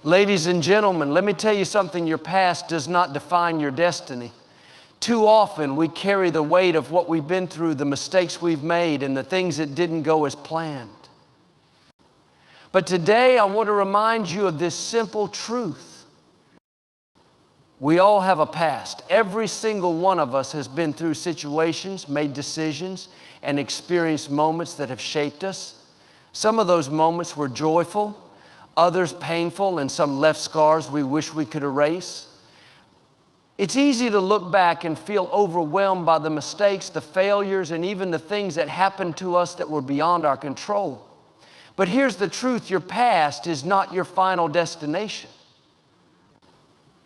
Ladies and gentlemen, let me tell you something. Your past does not define your destiny. Too often we carry the weight of what we've been through, the mistakes we've made, and the things that didn't go as planned. But today I want to remind you of this simple truth. We all have a past. Every single one of us has been through situations, made decisions, and experienced moments that have shaped us. Some of those moments were joyful, others painful, and some left scars we wish we could erase. It's easy to look back and feel overwhelmed by the mistakes, the failures, and even the things that happened to us that were beyond our control. But here's the truth: your past is not your final destination.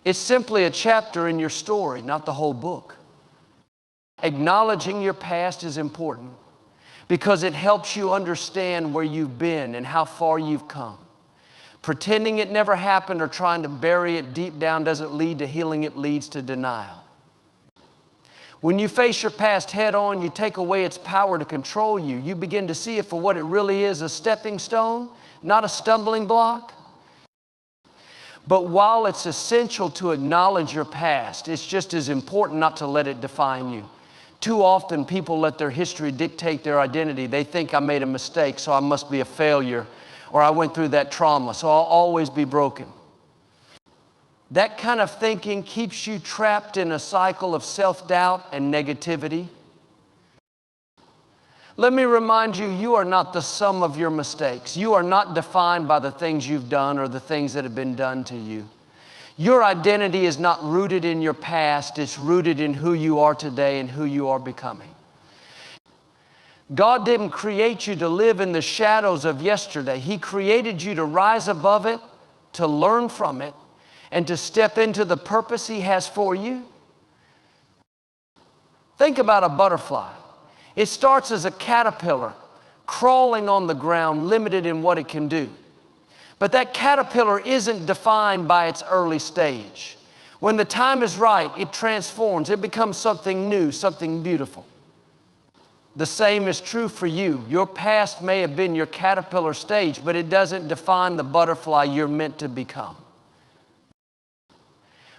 It's simply a chapter in your story, not the whole book. Acknowledging your past is important because it helps you understand where you've been and how far you've come. Pretending it never happened or trying to bury it deep down doesn't lead to healing, it leads to denial. When you face your past head on, you take away its power to control you. You begin to see it for what it really is, a stepping stone, not a stumbling block. But while it's essential to acknowledge your past, it's just as important not to let it define you. Too often people let their history dictate their identity. They think I made a mistake, so I must be a failure. Or I went through that trauma, so I'll always be broken. That kind of thinking keeps you trapped in a cycle of self-doubt and negativity. Let me remind you, you are not the sum of your mistakes. You are not defined by the things you've done or the things that have been done to you. Your identity is not rooted in your past, it's rooted in who you are today and who you are becoming. God didn't create you to live in the shadows of yesterday. He created you to rise above it, to learn from it, and to step into the purpose He has for you. Think about a butterfly. It starts as a caterpillar, crawling on the ground, limited in what it can do. But that caterpillar isn't defined by its early stage. When the time is right, it transforms. It becomes something new, something beautiful. The same is true for you. Your past may have been your caterpillar stage, but it doesn't define the butterfly you're meant to become.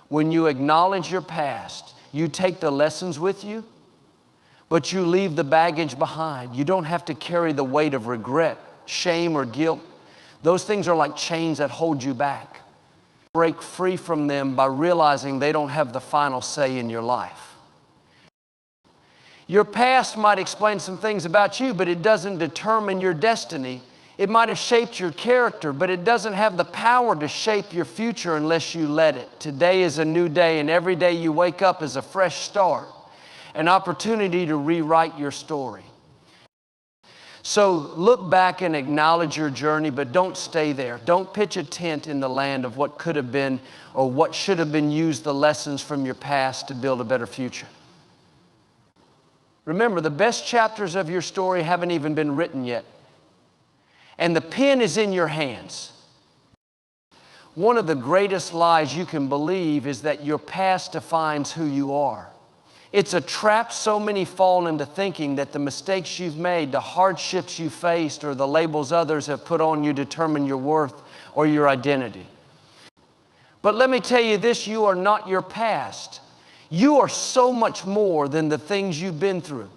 When you acknowledge your past, you take the lessons with you, but you leave the baggage behind. You don't have to carry the weight of regret, shame, or guilt. Those things are like chains that hold you back. Break free from them by realizing they don't have the final say in your life. Your past might explain some things about you, but it doesn't determine your destiny. It might have shaped your character, but it doesn't have the power to shape your future unless you let it. Today is a new day, and every day you wake up is a fresh start, an opportunity to rewrite your story. So look back and acknowledge your journey, but don't stay there. Don't pitch a tent in the land of what could have been or what should have been used, the lessons from your past to build a better future. Remember, the best chapters of your story haven't even been written yet. And the pen is in your hands. One of the greatest lies you can believe is that your past defines who you are. It's a trap so many fall into thinking that the mistakes you've made, the hardships you faced, or the labels others have put on you determine your worth or your identity. But let me tell you this, you are not your past. You are so much more than the things you've been through.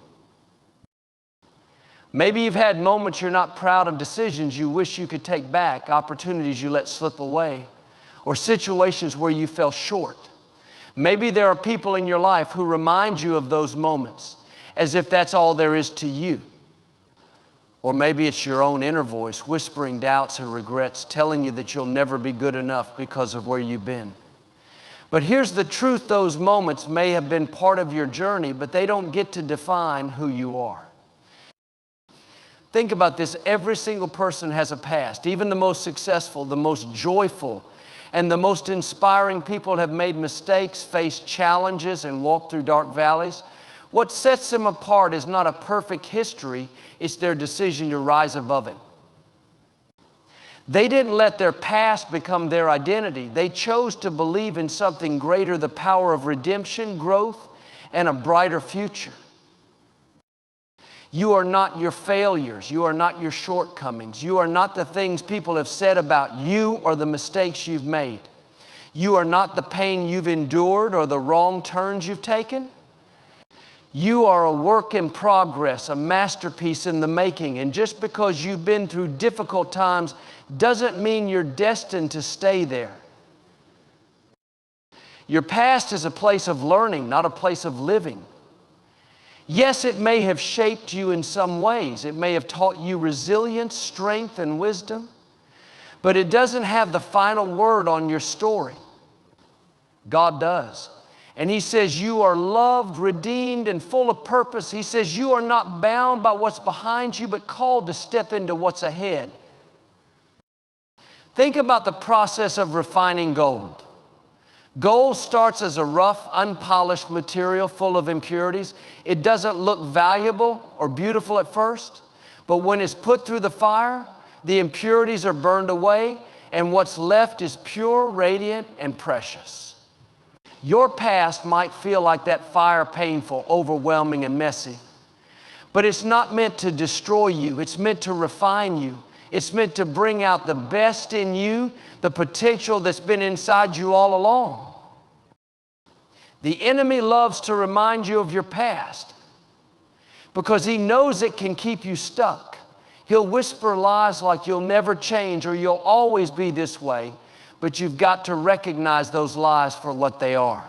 Maybe you've had moments you're not proud of, decisions you wish you could take back, opportunities you let slip away, or situations where you fell short. Maybe there are people in your life who remind you of those moments as if that's all there is to you. Or maybe it's your own inner voice whispering doubts and regrets, telling you that you'll never be good enough because of where you've been. But here's the truth: those moments may have been part of your journey, but they don't get to define who you are. Think about this. Every single person has a past. Even the most successful, the most joyful, and the most inspiring people have made mistakes, faced challenges, and walked through dark valleys. What sets them apart is not a perfect history, it's their decision to rise above it. They didn't let their past become their identity. They chose to believe in something greater, the power of redemption, growth, and a brighter future. You are not your failures. You are not your shortcomings. You are not the things people have said about you or the mistakes you've made. You are not the pain you've endured or the wrong turns you've taken. You are a work in progress, a masterpiece in the making. And just because you've been through difficult times doesn't mean you're destined to stay there. Your past is a place of learning, not a place of living. Yes, it may have shaped you in some ways. It may have taught you resilience, strength, and wisdom, but it doesn't have the final word on your story. God does. And He says you are loved, redeemed, and full of purpose. He says you are not bound by what's behind you, but called to step into what's ahead. Think about the process of refining gold. Gold starts as a rough, unpolished material full of impurities. It doesn't look valuable or beautiful at first, but when it's put through the fire, the impurities are burned away, and what's left is pure, radiant, and precious. Your past might feel like that fire, painful, overwhelming, and messy, but it's not meant to destroy you. It's meant to refine you. It's meant to bring out the best in you, the potential that's been inside you all along. The enemy loves to remind you of your past because he knows it can keep you stuck. He'll whisper lies like you'll never change or you'll always be this way, but you've got to recognize those lies for what they are.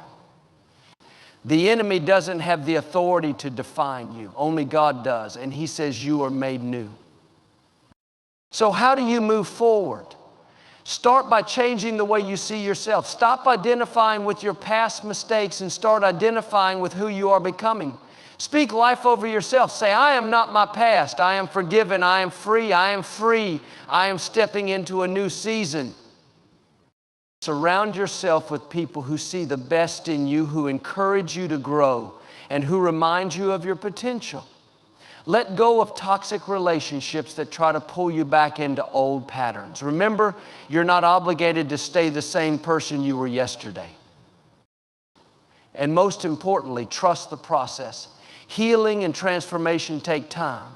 The enemy doesn't have the authority to define you. Only God does, and He says you are made new. So how do you move forward? Start by changing the way you see yourself. Stop identifying with your past mistakes and start identifying with who you are becoming. Speak life over yourself. Say, I am not my past. I am forgiven. I am free. I am free. I am stepping into a new season. Surround yourself with people who see the best in you, who encourage you to grow, and who remind you of your potential. Let go of toxic relationships that try to pull you back into old patterns. Remember, you're not obligated to stay the same person you were yesterday. And most importantly, trust the process. Healing and transformation take time.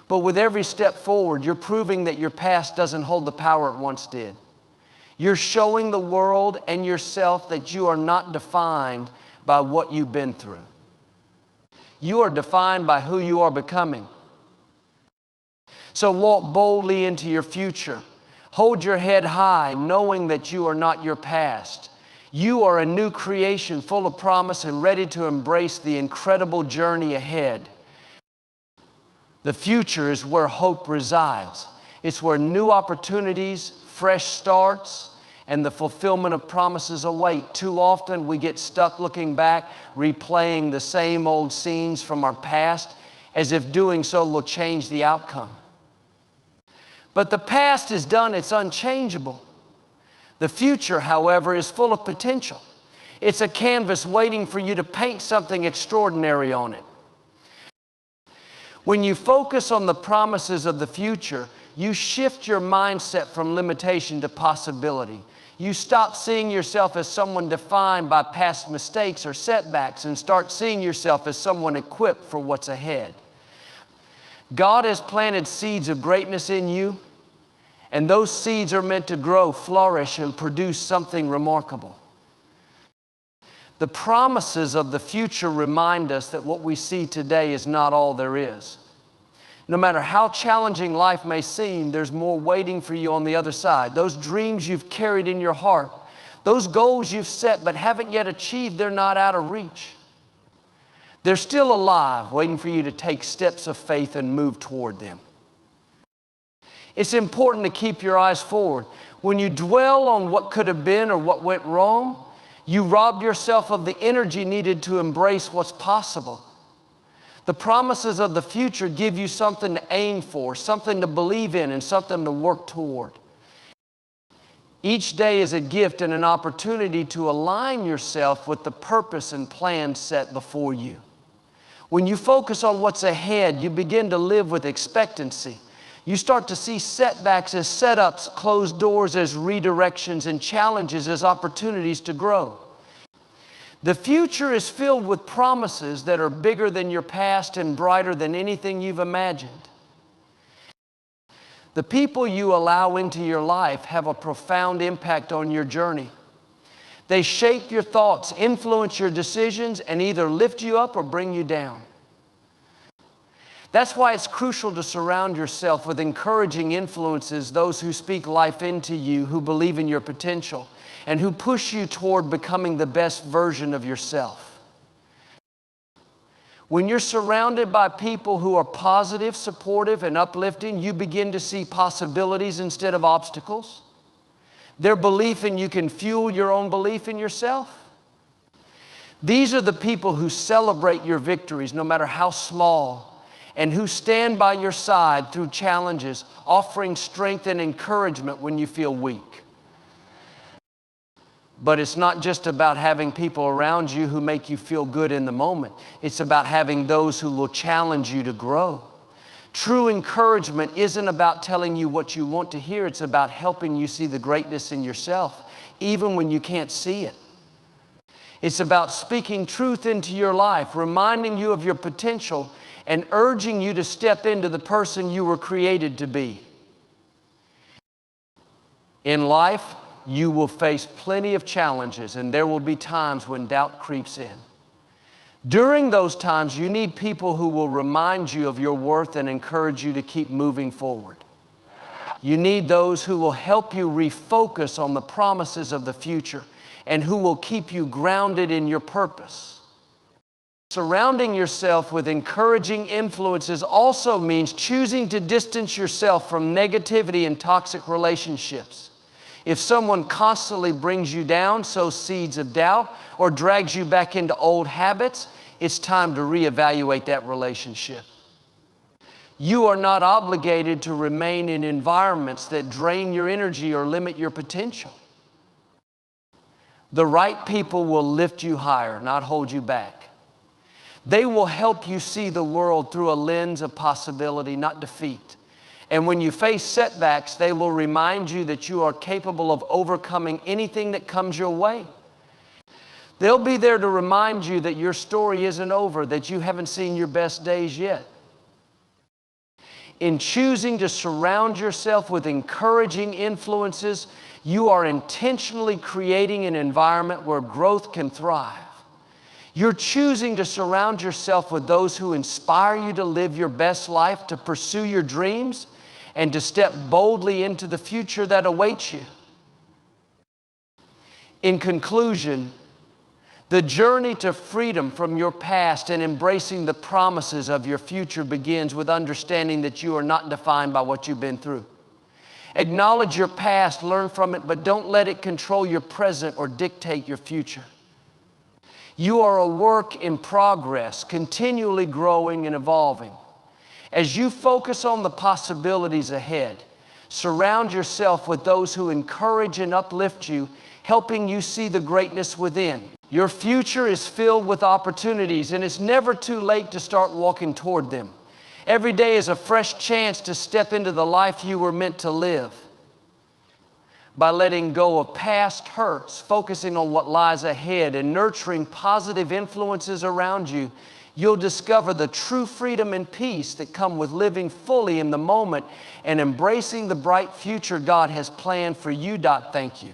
But with every step forward, you're proving that your past doesn't hold the power it once did. You're showing the world and yourself that you are not defined by what you've been through. You are defined by who you are becoming. So walk boldly into your future. Hold your head high, knowing that you are not your past. You are a new creation full of promise and ready to embrace the incredible journey ahead. The future is where hope resides. It's where new opportunities, fresh starts, and the fulfillment of promises await. Too often we get stuck looking back, replaying the same old scenes from our past, as if doing so will change the outcome. But the past is done, it's unchangeable. The future, however, is full of potential. It's a canvas waiting for you to paint something extraordinary on it. When you focus on the promises of the future, you shift your mindset from limitation to possibility. You stop seeing yourself as someone defined by past mistakes or setbacks and start seeing yourself as someone equipped for what's ahead. God has planted seeds of greatness in you, and those seeds are meant to grow, flourish, and produce something remarkable. The promises of the future remind us that what we see today is not all there is. No matter how challenging life may seem, there's more waiting for you on the other side. Those dreams you've carried in your heart, those goals you've set but haven't yet achieved, they're not out of reach. They're still alive, waiting for you to take steps of faith and move toward them. It's important to keep your eyes forward. When you dwell on what could have been or what went wrong, you rob yourself of the energy needed to embrace what's possible. The promises of the future give you something to aim for, something to believe in, and something to work toward. Each day is a gift and an opportunity to align yourself with the purpose and plan set before you. When you focus on what's ahead, you begin to live with expectancy. You start to see setbacks as setups, closed doors as redirections, and challenges as opportunities to grow. The future is filled with promises that are bigger than your past and brighter than anything you've imagined. The people you allow into your life have a profound impact on your journey. They shape your thoughts, influence your decisions, and either lift you up or bring you down. That's why it's crucial to surround yourself with encouraging influences, those who speak life into you, who believe in your potential, and who push you toward becoming the best version of yourself. When you're surrounded by people who are positive, supportive, and uplifting, you begin to see possibilities instead of obstacles. Their belief in you can fuel your own belief in yourself. These are the people who celebrate your victories, no matter how small, and who stand by your side through challenges, offering strength and encouragement when you feel weak. But it's not just about having people around you who make you feel good in the moment. It's about having those who will challenge you to grow. True encouragement isn't about telling you what you want to hear. It's about helping you see the greatness in yourself, even when you can't see it. It's about speaking truth into your life, reminding you of your potential, and urging you to step into the person you were created to be. In life, you will face plenty of challenges, and there will be times when doubt creeps in. During those times, you need people who will remind you of your worth and encourage you to keep moving forward. You need those who will help you refocus on the promises of the future and who will keep you grounded in your purpose. Surrounding yourself with encouraging influences also means choosing to distance yourself from negativity and toxic relationships. If someone constantly brings you down, sows seeds of doubt, or drags you back into old habits, it's time to reevaluate that relationship. You are not obligated to remain in environments that drain your energy or limit your potential. The right people will lift you higher, not hold you back. They will help you see the world through a lens of possibility, not defeat. And when you face setbacks, they will remind you that you are capable of overcoming anything that comes your way. They'll be there to remind you that your story isn't over, that you haven't seen your best days yet. In choosing to surround yourself with encouraging influences, you are intentionally creating an environment where growth can thrive. You're choosing to surround yourself with those who inspire you to live your best life, to pursue your dreams, and to step boldly into the future that awaits you. In conclusion, the journey to freedom from your past and embracing the promises of your future begins with understanding that you are not defined by what you've been through. Acknowledge your past, learn from it, but don't let it control your present or dictate your future. You are a work in progress, continually growing and evolving. As you focus on the possibilities ahead, surround yourself with those who encourage and uplift you, helping you see the greatness within. Your future is filled with opportunities, and it's never too late to start walking toward them. Every day is a fresh chance to step into the life you were meant to live. By letting go of past hurts, focusing on what lies ahead, and nurturing positive influences around you, you'll discover the true freedom and peace that come with living fully in the moment and embracing the bright future God has planned for you. Thank you.